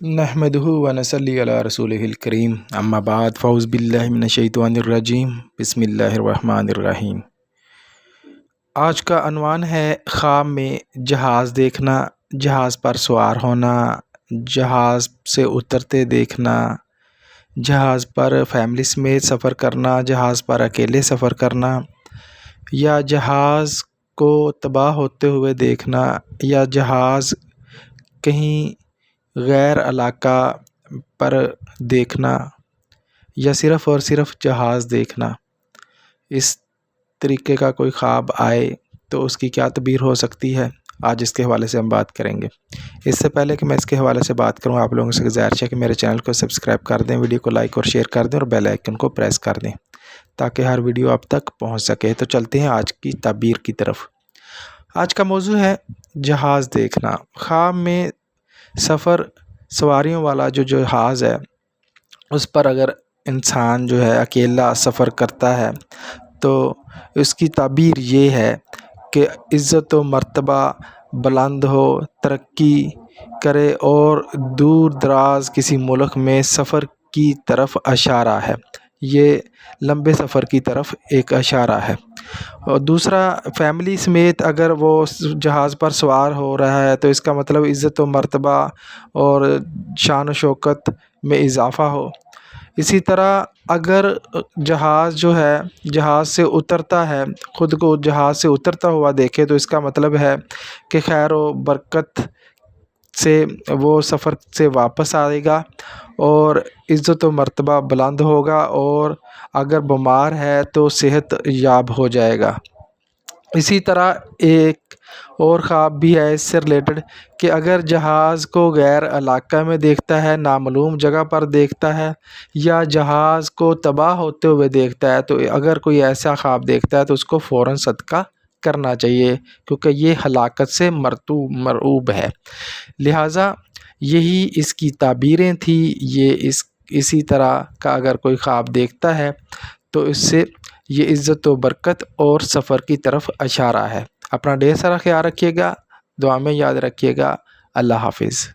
نحمده ونصلی علی رسولہ الکریم اما بعد فاعوذ باللہ من الشیطان الرجیم بسم اللہ الرحمن الرحیم۔ آج کا عنوان ہے خواب میں جہاز دیکھنا، جہاز پر سوار ہونا، جہاز سے اترتے دیکھنا، جہاز پر فیملی سمیت سفر کرنا، جہاز پر اکیلے سفر کرنا، یا جہاز کو تباہ ہوتے ہوئے دیکھنا، یا جہاز کہیں غیر علاقہ پر دیکھنا، یا صرف اور صرف جہاز دیکھنا۔ اس طریقے کا کوئی خواب آئے تو اس کی کیا تعبیر ہو سکتی ہے، آج اس کے حوالے سے ہم بات کریں گے۔ اس سے پہلے کہ میں اس کے حوالے سے بات کروں، آپ لوگوں سے گزارش ہے کہ میرے چینل کو سبسکرائب کر دیں، ویڈیو کو لائک اور شیئر کر دیں اور بیل آئیکن کو پریس کر دیں تاکہ ہر ویڈیو آپ تک پہنچ سکے۔ تو چلتے ہیں آج کی تعبیر کی طرف۔ آج کا موضوع ہے جہاز دیکھنا۔ خواب میں سواریوں والا جو جہاز ہے اس پر اگر انسان جو ہے اکیلا سفر کرتا ہے تو اس کی تعبیر یہ ہے کہ عزت و مرتبہ بلند ہو، ترقی کرے اور دور دراز کسی ملک میں سفر کی طرف اشارہ ہے۔ یہ لمبے سفر کی طرف ایک اشارہ ہے۔ اور دوسرا، فیملی سمیت اگر وہ جہاز پر سوار ہو رہا ہے تو اس کا مطلب عزت و مرتبہ اور شان و شوکت میں اضافہ ہو۔ اسی طرح اگر جہاز جو ہے جہاز سے اترتا ہے، خود کو جہاز سے اترتا ہوا دیکھے تو اس کا مطلب ہے کہ خیر و برکت سے وہ سفر سے واپس آئے گا اور عزت و مرتبہ بلند ہوگا، اور اگر بیمار ہے تو صحت یاب ہو جائے گا۔ اسی طرح ایک اور خواب بھی ہے اس سے ریلیٹڈ کہ اگر جہاز کو غیر علاقہ میں دیکھتا ہے، نامعلوم جگہ پر دیکھتا ہے، یا جہاز کو تباہ ہوتے ہوئے دیکھتا ہے، تو اگر کوئی ایسا خواب دیکھتا ہے تو اس کو فوراً صدقہ کرنا چاہیے، کیونکہ یہ ہلاکت سے مرعوب ہے۔ لہٰذا یہی اس کی تعبیریں تھیں۔ اسی طرح کا اگر کوئی خواب دیکھتا ہے تو اس سے یہ عزت و برکت اور سفر کی طرف اشارہ ہے۔ اپنا ڈھیر سارا خیال رکھیے گا، دعا میں یاد رکھیے گا۔ اللہ حافظ۔